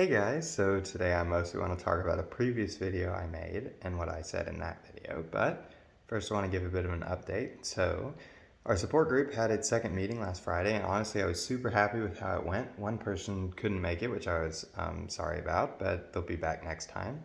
Hey guys, so today I mostly want to talk about a previous video I made and what I said in that video, but first I want to give a bit of an update. So our support group had its second meeting last Friday, and honestly I was super happy with how it went. One person couldn't make it, which I was sorry about, but they'll be back next time.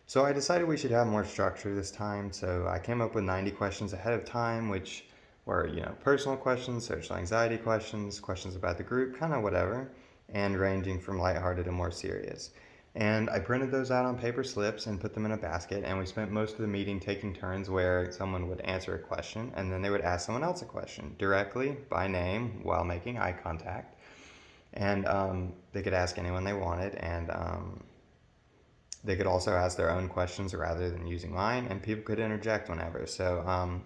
So I decided we should have more structure this time, so I came up with 90 questions ahead of time, which were, personal questions, social anxiety questions, questions about the group, kind of whatever, and ranging from lighthearted to more serious. And I printed those out on paper slips and put them in a basket, and we spent most of the meeting taking turns where someone would answer a question, and then they would ask someone else a question, directly, by name, while making eye contact. And they could ask anyone they wanted, and they could also ask their own questions rather than using mine, and people could interject whenever. So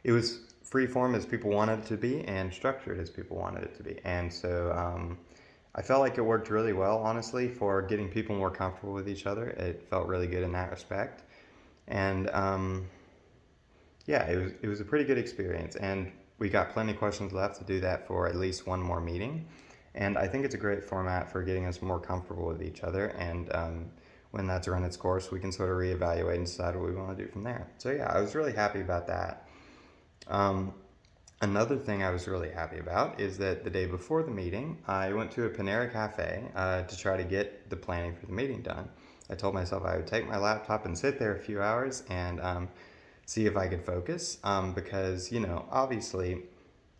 it was free form as people wanted it to be and structured as people wanted it to be. And so I felt like it worked really well, honestly, for getting people more comfortable with each other. It felt really good in that respect. And yeah, it was a pretty good experience. And we got plenty of questions left to do that for at least one more meeting. And I think it's a great format for getting us more comfortable with each other. And when that's run its course, we can sort of reevaluate and decide what we want to do from there. So yeah, I was really happy about that. Another thing I was really happy about is that the day before the meeting, I went to a Panera Cafe to try to get the planning for the meeting done. I told myself I would take my laptop and sit there a few hours and see if I could focus because, obviously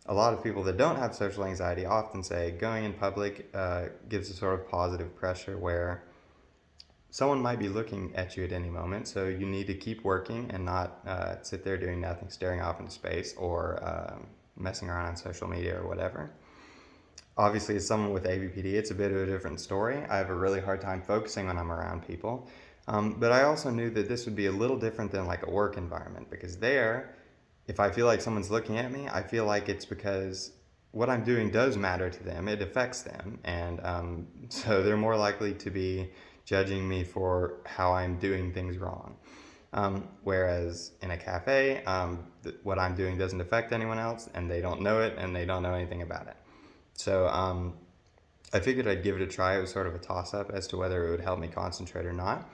a lot of people that don't have social anxiety often say going in public gives a sort of positive pressure where someone might be looking at you at any moment, so you need to keep working and not sit there doing nothing, staring off into space or messing around on social media or whatever. Obviously, as someone with AvPD, it's a bit of a different story. I have a really hard time focusing when I'm around people. But I also knew that this would be a little different than like a work environment because there, if I feel like someone's looking at me, I feel like it's because what I'm doing does matter to them. It affects them. And so they're more likely to be judging me for how I'm doing things wrong. Whereas in a cafe, what I'm doing doesn't affect anyone else, and they don't know it, and they don't know anything about it. So I figured I'd give it a try. It was sort of a toss-up as to whether it would help me concentrate or not.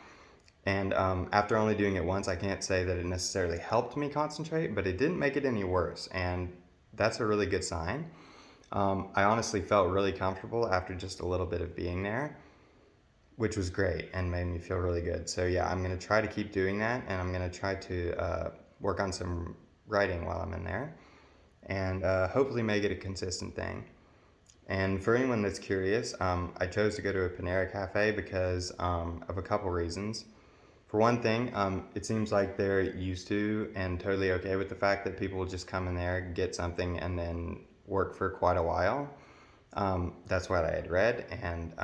And after only doing it once, I can't say that it necessarily helped me concentrate, but it didn't make it any worse, and that's a really good sign. I honestly felt really comfortable after just a little bit of being there, which was great and made me feel really good. So yeah, I'm going to try to keep doing that, and I'm going to try to work on some writing while I'm in there, and hopefully make it a consistent thing. And for anyone that's curious, I chose to go to a Panera Cafe because of a couple reasons. For one thing, it seems like they're used to and totally okay with the fact that people will just come in there, get something, and then work for quite a while. That's what I had read, and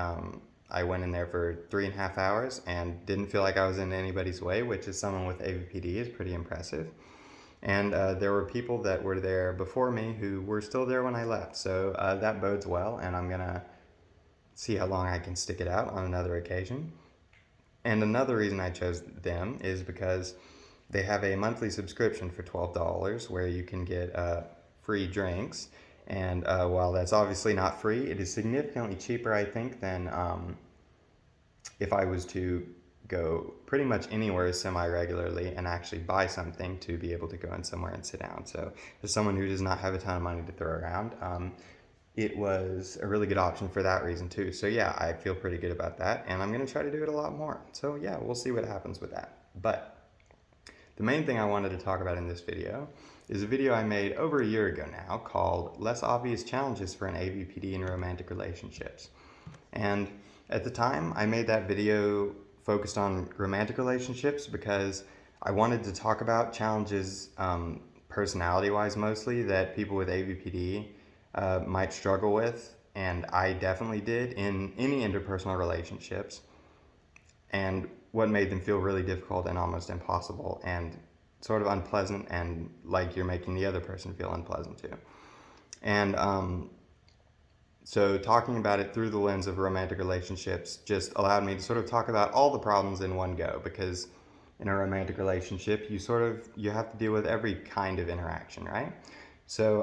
I went in there for 3.5 hours and didn't feel like I was in anybody's way, which is someone with AvPD is pretty impressive. And there were people that were there before me who were still there when I left, so that bodes well, and I'm gonna see how long I can stick it out on another occasion. And another reason I chose them is because they have a monthly subscription for $12 where you can get free drinks. And while that's obviously not free, it is significantly cheaper, I think, than if I was to go pretty much anywhere semi-regularly and actually buy something to be able to go in somewhere and sit down. So as someone who does not have a ton of money to throw around, it was a really good option for that reason too. So yeah, I feel pretty good about that, and I'm going to try to do it a lot more. So yeah, we'll see what happens with that. But the main thing I wanted to talk about in this video is a video I made over a year ago now called Less Obvious Challenges for an AvPD in Romantic Relationships. And at the time, I made that video focused on romantic relationships because I wanted to talk about challenges, personality-wise mostly, that people with AvPD might struggle with, and I definitely did in any interpersonal relationships, and what made them feel really difficult and almost impossible and sort of unpleasant and like you're making the other person feel unpleasant too. And so talking about it through the lens of romantic relationships just allowed me to sort of talk about all the problems in one go, because in a romantic relationship you have to deal with every kind of interaction, right? So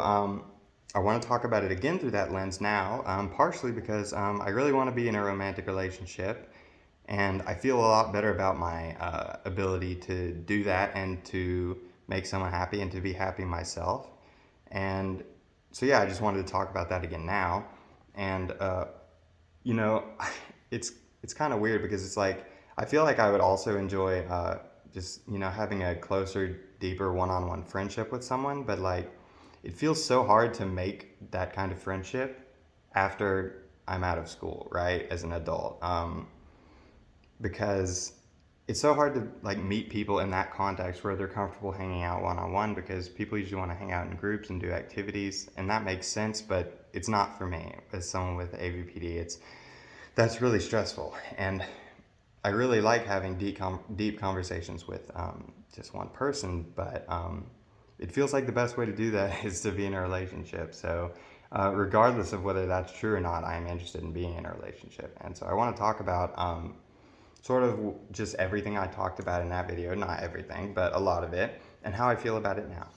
I want to talk about it again through that lens now, partially because I really want to be in a romantic relationship, and I feel a lot better about my ability to do that and to make someone happy and to be happy myself. And so, yeah, I just wanted to talk about that again now. And you know, it's it's kind of weird because it's like I feel like I would also enjoy just having a closer, deeper one-on-one friendship with someone, but like it feels so hard to make that kind of friendship after I'm out of school, right, as an adult, because it's so hard to like meet people in that context where they're comfortable hanging out one-on-one because people usually want to hang out in groups and do activities, and that makes sense, but it's not for me as someone with AvPD. That's really stressful, and I really like having deep conversations with just one person, but it feels like the best way to do that is to be in a relationship. So, regardless of whether that's true or not, I am interested in being in a relationship. And so, I want to talk about sort of just everything I talked about in that video, not everything, but a lot of it, and how I feel about it now.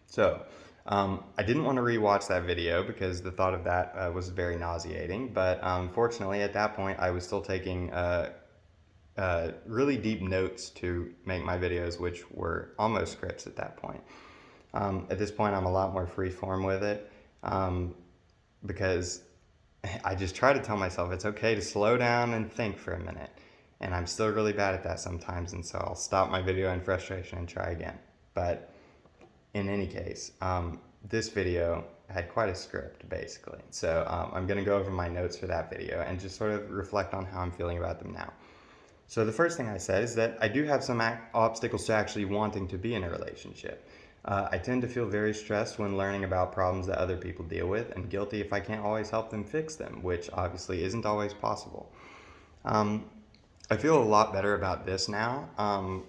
So, I didn't want to rewatch that video because the thought of that was very nauseating. But fortunately, at that point, I was still taking really deep notes to make my videos, which were almost scripts at that point. At this point, I'm a lot more freeform with it because I just try to tell myself it's okay to slow down and think for a minute. And I'm still really bad at that sometimes, and so I'll stop my video in frustration and try again. But in any case, this video had quite a script basically. So I'm going to go over my notes for that video and just sort of reflect on how I'm feeling about them now. So the first thing I said is that I do have some obstacles to actually wanting to be in a relationship. I tend to feel very stressed when learning about problems that other people deal with, and guilty if I can't always help them fix them, which obviously isn't always possible. I feel a lot better about this now.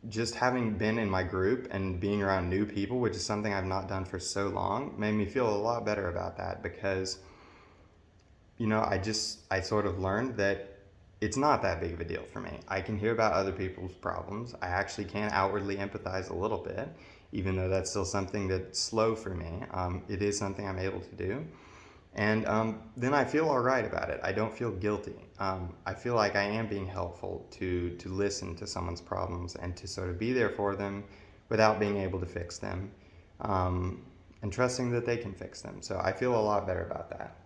Just having been in my group and being around new people, which is something I've not done for so long, made me feel a lot better about that because, I sort of learned that it's not that big of a deal for me. I can hear about other people's problems. I actually can outwardly empathize a little bit, even though that's still something that's slow for me. It is something I'm able to do. And then I feel all right about it. I don't feel guilty. I feel like I am being helpful to listen to someone's problems and to sort of be there for them without being able to fix them, and trusting that they can fix them. So I feel a lot better about that.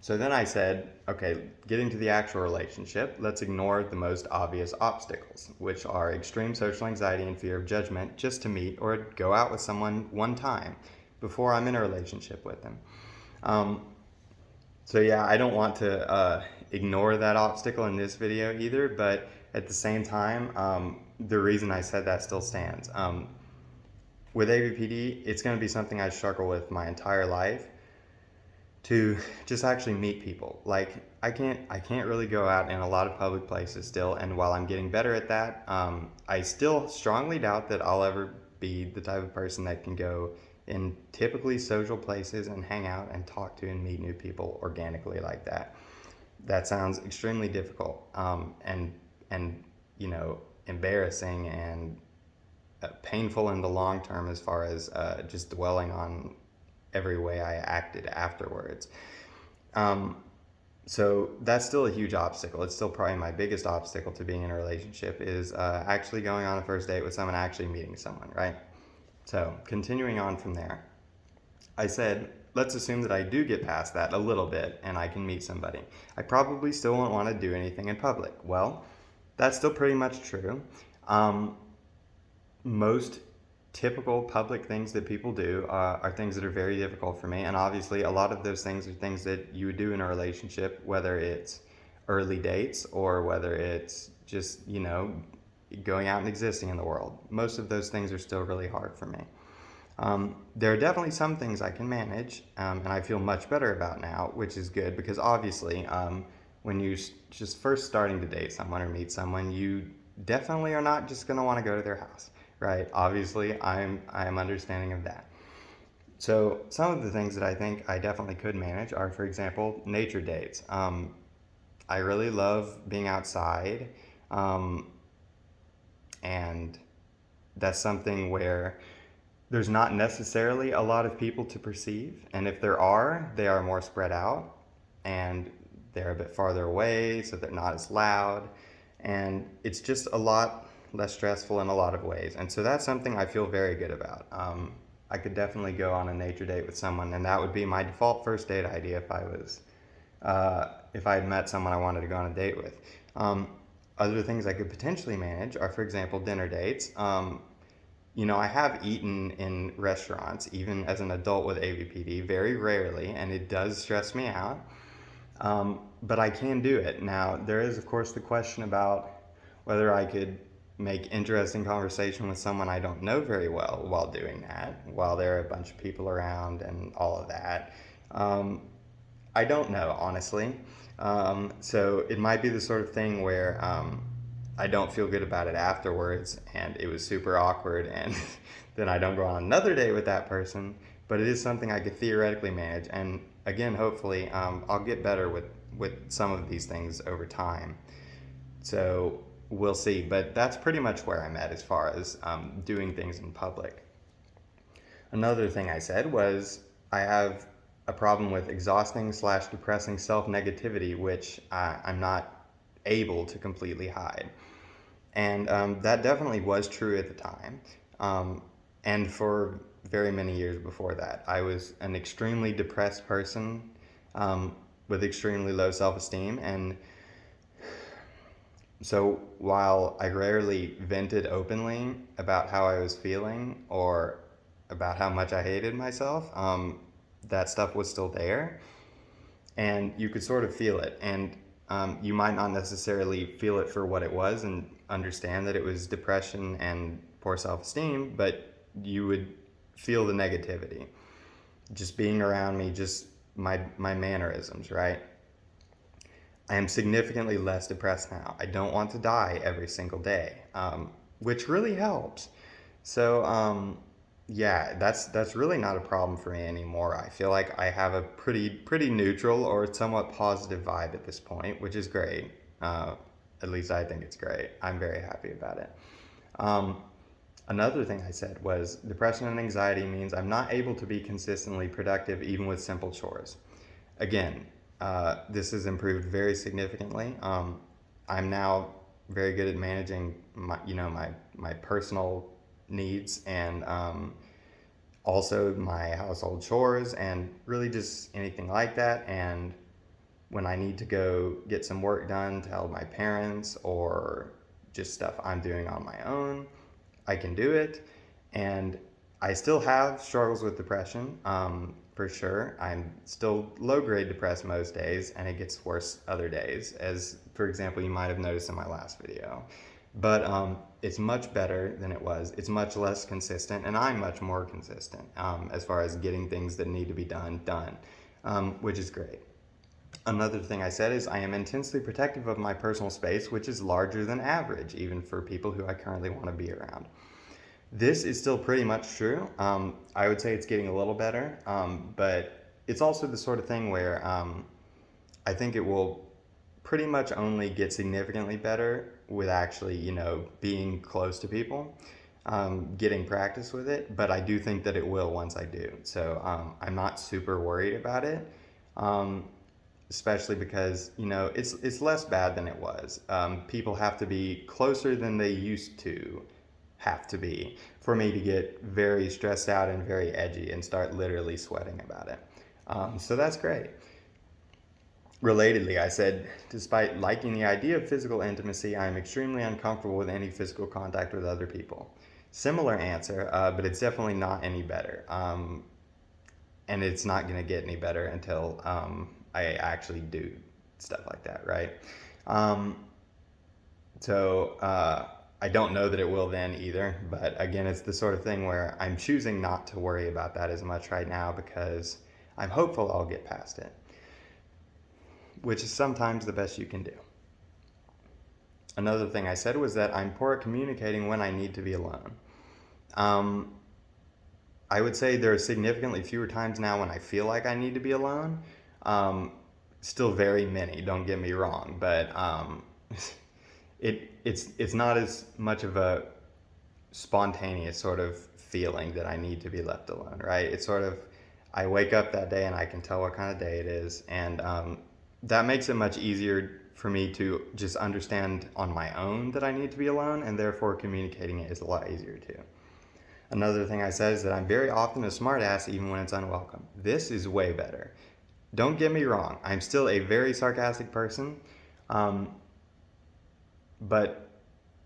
So then I said, okay, getting to the actual relationship, let's ignore the most obvious obstacles, which are extreme social anxiety and fear of judgment just to meet or go out with someone one time before I'm in a relationship with them. So yeah, I don't want to ignore that obstacle in this video either, but at the same time, the reason I said that still stands. With AvPD, it's going to be something I struggle with my entire life to just actually meet people. Like I can't really go out in a lot of public places still, and while I'm getting better at that, I still strongly doubt that I'll ever be the type of person that can go in typically social places and hang out and talk to and meet new people organically like that. That sounds extremely difficult, and embarrassing and painful in the long term as far as just dwelling on every way I acted afterwards. So that's still a huge obstacle. It's still probably my biggest obstacle to being in a relationship is actually going on a first date with someone, actually meeting someone, right? So continuing on from there, I said, let's assume that I do get past that a little bit and I can meet somebody. I probably still won't want to do anything in public. Well, that's still pretty much true. Most typical public things that people do are things that are very difficult for me, and obviously a lot of those things are things that you would do in a relationship, whether it's early dates or whether it's just going out and existing in the world. Most of those things are still really hard for me. There are definitely some things I can manage, and I feel much better about now, which is good because obviously when you just first starting to date someone or meet someone, you definitely are not just going to want to go to their house, right? Obviously, I am understanding of that. So some of the things that I think I definitely could manage are, for example, nature dates. I really love being outside, and that's something where there's not necessarily a lot of people to perceive, and if there are, they are more spread out and they're a bit farther away, so they're not as loud, and it's just a lot less stressful in a lot of ways. And so that's something I feel very good about. I could definitely go on a nature date with someone, and that would be my default first date idea if I had met someone I wanted to go on a date with. Um, Other things I could potentially manage are, for example, dinner dates. I have eaten in restaurants, even as an adult with AvPD, very rarely, and it does stress me out. But I can do it. Now, there is, of course, the question about whether I could make interesting conversation with someone I don't know very well while doing that, while there are a bunch of people around and all of that. Um, I don't know, honestly. So it might be the sort of thing where I don't feel good about it afterwards and it was super awkward, and then I don't go on another day with that person. But it is something I could theoretically manage. And again, hopefully, I'll get better with some of these things over time. So we'll see. But that's pretty much where I'm at as far as doing things in public. Another thing I said was I have a problem with exhausting slash depressing self negativity, which I'm not able to completely hide. And that definitely was true at the time. And for very many years before that, I was an extremely depressed person with extremely low self esteem. And so while I rarely vented openly about how I was feeling or about how much I hated myself, that stuff was still there, and you could sort of feel it. And you might not necessarily feel it for what it was and understand that it was depression and poor self-esteem, but you would feel the negativity just being around me, just my mannerisms, right? I am significantly less depressed now. I don't want to die every single day, which really helps. So yeah, that's really not a problem for me anymore. I feel like I have a pretty neutral or somewhat positive vibe at this point, which is great. At least I think it's great. I'm very happy about it. Um, Another thing I said was depression and anxiety means I'm not able to be consistently productive even with simple chores. Again, this has improved very significantly. I'm now very good at managing my personal needs and also my household chores and really just anything like that. And when I need to go get some work done to help my parents or just stuff I'm doing on my own, I can do it. And I still have struggles with depression, for sure. I'm still low grade depressed most days, and it gets worse other days, as for example, you might have noticed in my last video. But it's much better than it was. It's much less consistent, and I'm much more consistent as far as getting things that need to be done, which is great. Another thing I said is I am intensely protective of my personal space, which is larger than average, even for people who I currently want to be around. This is still pretty much true. I would say it's getting a little better, but it's also the sort of thing where I think it will pretty much only get significantly better with actually, being close to people, getting practice with it. But I do think that it will once I do. So I'm not super worried about it. Especially because it's less bad than it was. People have to be closer than they used to have to be for me to get very stressed out and very edgy and start literally sweating about it. So that's great. Relatedly, I said, despite liking the idea of physical intimacy, I am extremely uncomfortable with any physical contact with other people. Similar answer, but it's definitely not any better. And it's not going to get any better until I actually do stuff like that, right? So I don't know that it will then either, but again, it's the sort of thing where I'm choosing not to worry about that as much right now because I'm hopeful I'll get past it, which is sometimes the best you can do. Another thing I said was that I'm poor at communicating when I need to be alone. I would say there are significantly fewer times now when I feel like I need to be alone. Still very many, don't get me wrong, but it's not as much of a spontaneous sort of feeling that I need to be left alone, right? It's sort of, I wake up that day and I can tell what kind of day it is. And that makes it much easier for me to just understand on my own that I need to be alone, and therefore communicating it is a lot easier too. Another thing I said is that I'm very often a smartass even when it's unwelcome. This is way better. Don't get me wrong, I'm still a very sarcastic person, but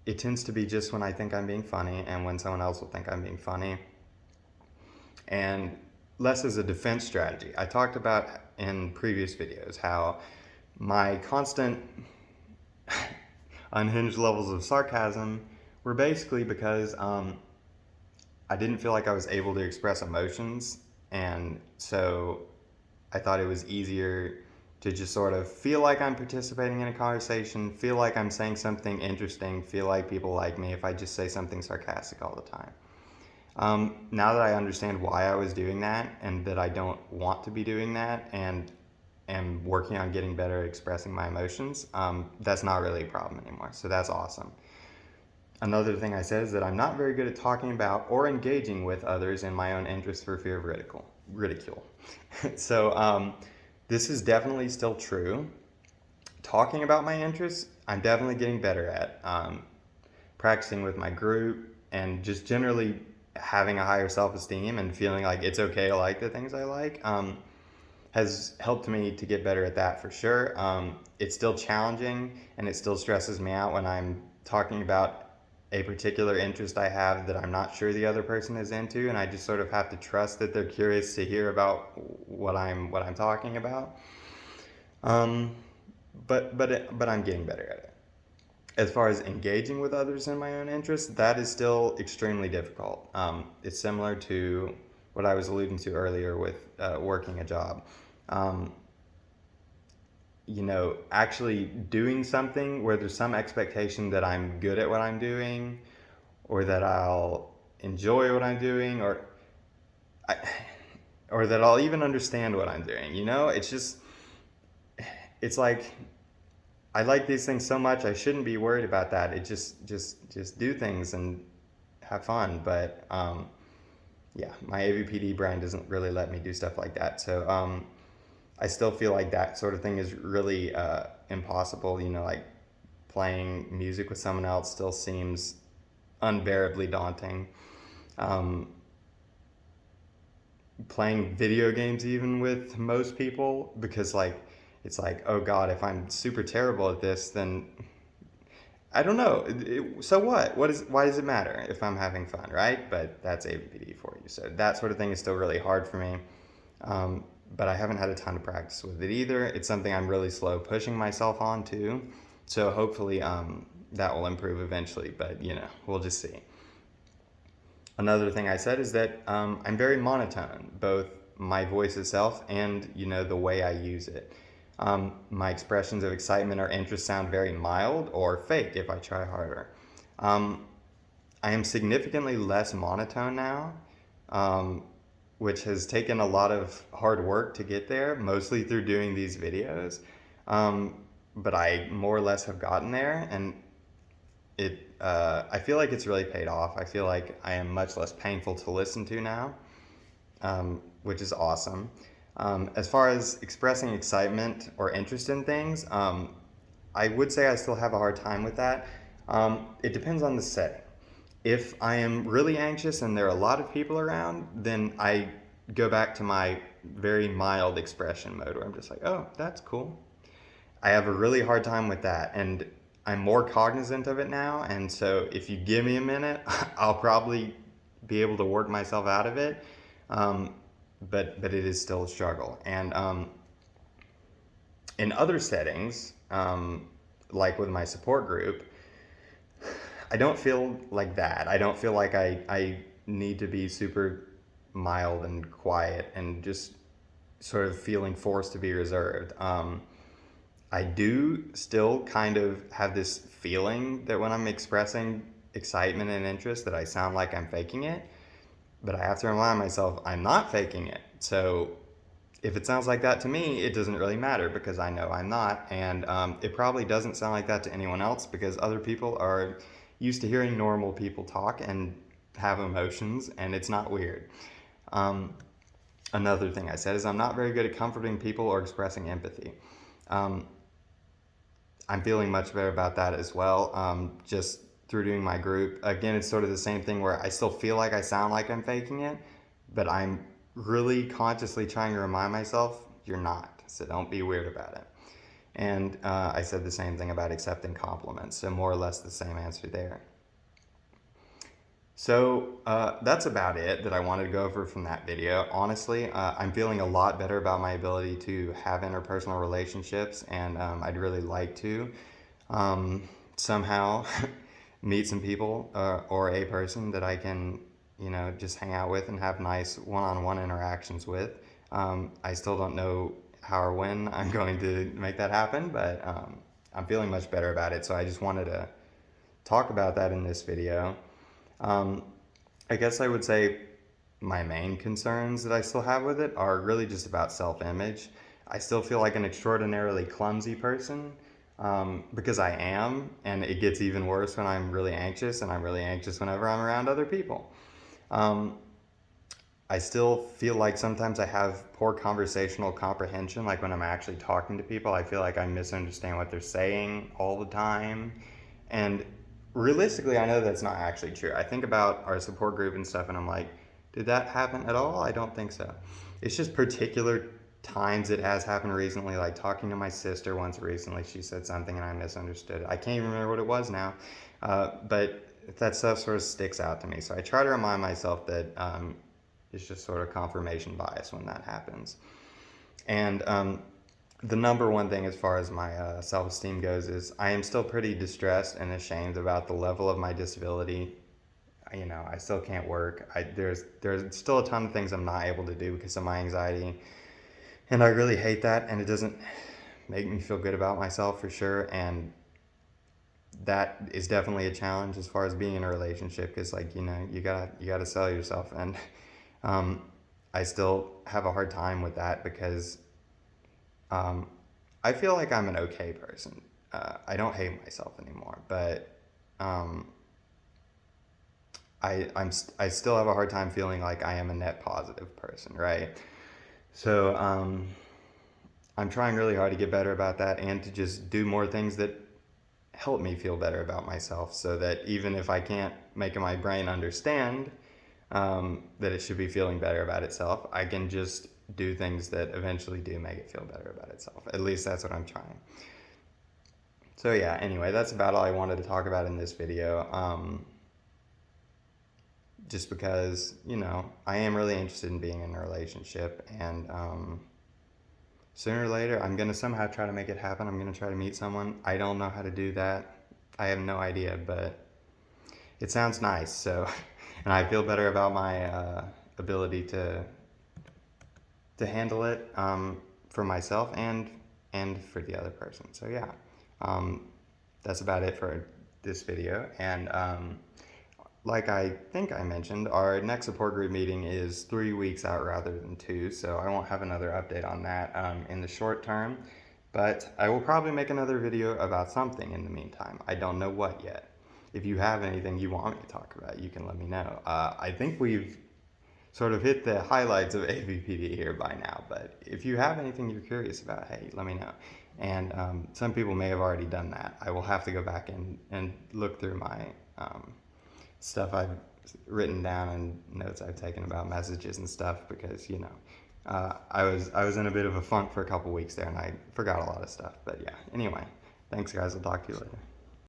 it tends to be just when I think I'm being funny and when someone else will think I'm being funny. And less as a defense strategy. I talked about in previous videos how my constant unhinged levels of sarcasm were basically because I didn't feel like I was able to express emotions, and so I thought it was easier to just sort of feel like I'm participating in a conversation, feel like I'm saying something interesting, feel like people like me if I just say something sarcastic all the time. Now that I understand why I was doing that and that I don't want to be doing that and am working on getting better at expressing my emotions, that's not really a problem anymore. So that's awesome. Another thing I said is that I'm not very good at talking about or engaging with others in my own interest for fear of ridicule. So this is definitely still true. Talking about my interests, I'm definitely getting better at. Practicing with my group and just generally having a higher self-esteem and feeling like it's okay to like the things I like has helped me to get better at that for sure. It's still challenging and it still stresses me out when I'm talking about a particular interest I have that I'm not sure the other person is into, and I just sort of have to trust that they're curious to hear about what I'm talking about. But I'm getting better at it. As far as engaging with others in my own interests, that is still extremely difficult. It's similar to what I was alluding to earlier with working a job. Actually doing something where there's some expectation that I'm good at what I'm doing, or that I'll enjoy what I'm doing, or that I'll even understand what I'm doing. It's like I like these things so much I shouldn't be worried about that. It just do things and have fun. But yeah, my AvPD brain doesn't really let me do stuff like that. So I still feel like that sort of thing is really impossible. Like playing music with someone else still seems unbearably daunting. Playing video games even with most people, because it's like, oh God, if I'm super terrible at this, then I don't know. So what? Why does it matter if I'm having fun, right? But that's AvPD for you. So that sort of thing is still really hard for me. But I haven't had a ton of practice with it either. It's something I'm really slow pushing myself on too. So hopefully that will improve eventually, but we'll just see. Another thing I said is that I'm very monotone, both my voice itself and the way I use it. My expressions of excitement or interest sound very mild or fake if I try harder. I am significantly less monotone now, which has taken a lot of hard work to get there, mostly through doing these videos. But I more or less have gotten there, and I feel like it's really paid off. I feel like I am much less painful to listen to now, which is awesome. As far as expressing excitement or interest in things, I would say I still have a hard time with that. It depends on the setting. If I am really anxious and there are a lot of people around, then I go back to my very mild expression mode where I'm just like, oh, that's cool. I have a really hard time with that, and I'm more cognizant of it now, and so if you give me a minute, I'll probably be able to work myself out of it, but it is still a struggle. And in other settings, like with my support group, I don't feel like that. I don't feel like I need to be super mild and quiet and just sort of feeling forced to be reserved. I do still kind of have this feeling that when I'm expressing excitement and interest that I sound like I'm faking it, but I have to remind myself I'm not faking it. So if it sounds like that to me, it doesn't really matter because I know I'm not, and it probably doesn't sound like that to anyone else because other people are used to hearing normal people talk, and have emotions, and it's not weird. Um, Another thing I said is I'm not very good at comforting people or expressing empathy. Um, I'm feeling much better about that as well. Just through doing my group. Again, it's sort of the same thing where I still feel like I sound like I'm faking it, but I'm really consciously trying to remind myself, you're not. So don't be weird about it. And I said the same thing about accepting compliments. So more or less the same answer there. So that's about it that I wanted to go over from that video. Honestly, I'm feeling a lot better about my ability to have interpersonal relationships, and I'd really like to somehow meet some people or a person that I can, just hang out with and have nice one-on-one interactions with. I still don't know how or when I'm going to make that happen, but I'm feeling much better about it. So I just wanted to talk about that in this video. Um, I guess I would say my main concerns that I still have with it are really just about self image. I still feel like an extraordinarily clumsy person because I am, and it gets even worse when I'm really anxious, and I'm really anxious whenever I'm around other people. Um, I still feel like sometimes I have poor conversational comprehension. Like when I'm actually talking to people, I feel like I misunderstand what they're saying all the time. And realistically, I know that's not actually true. I think about our support group and stuff, and I'm like, did that happen at all? I don't think so. It's just particular times it has happened recently, like talking to my sister once recently. She said something and I misunderstood. I can't even remember what it was now. But that stuff sort of sticks out to me. So I try to remind myself that it's just sort of confirmation bias when that happens. And the number one thing as far as my self-esteem goes is I am still pretty distressed and ashamed about the level of my disability. I still can't work. There's still a ton of things I'm not able to do because of my anxiety, and I really hate that. And it doesn't make me feel good about myself for sure. And that is definitely a challenge as far as being in a relationship because, like, you gotta sell yourself, and um, I still have a hard time with that because um, I feel like I'm an okay person. I don't hate myself anymore, but um, I still have a hard time feeling like I am a net positive person, right? So I'm trying really hard to get better about that and to just do more things that help me feel better about myself, so that even if I can't make my brain understand that it should be feeling better about itself, I can just do things that eventually do make it feel better about itself. At least that's what I'm trying. So yeah, anyway, that's about all I wanted to talk about in this video. Just because, I am really interested in being in a relationship, and sooner or later, I'm going to somehow try to make it happen. I'm going to try to meet someone. I don't know how to do that. I have no idea, but it sounds nice. So, and I feel better about my ability to handle it for myself and for the other person. So yeah, um, that's about it for this video. And like I think I mentioned, our next support group meeting is 3 weeks out rather than 2, so I won't have another update on that in the short term. But I will probably make another video about something in the meantime. I don't know what yet. If you have anything you want me to talk about, you can let me know. I think we've sort of hit the highlights of AvPD here by now, but if you have anything you're curious about, hey, let me know. And some people may have already done that. I will have to go back and look through my stuff I've written down and notes I've taken about messages and stuff because I was in a bit of a funk for a couple weeks there and I forgot a lot of stuff. But yeah, anyway, thanks guys. I'll talk to you later.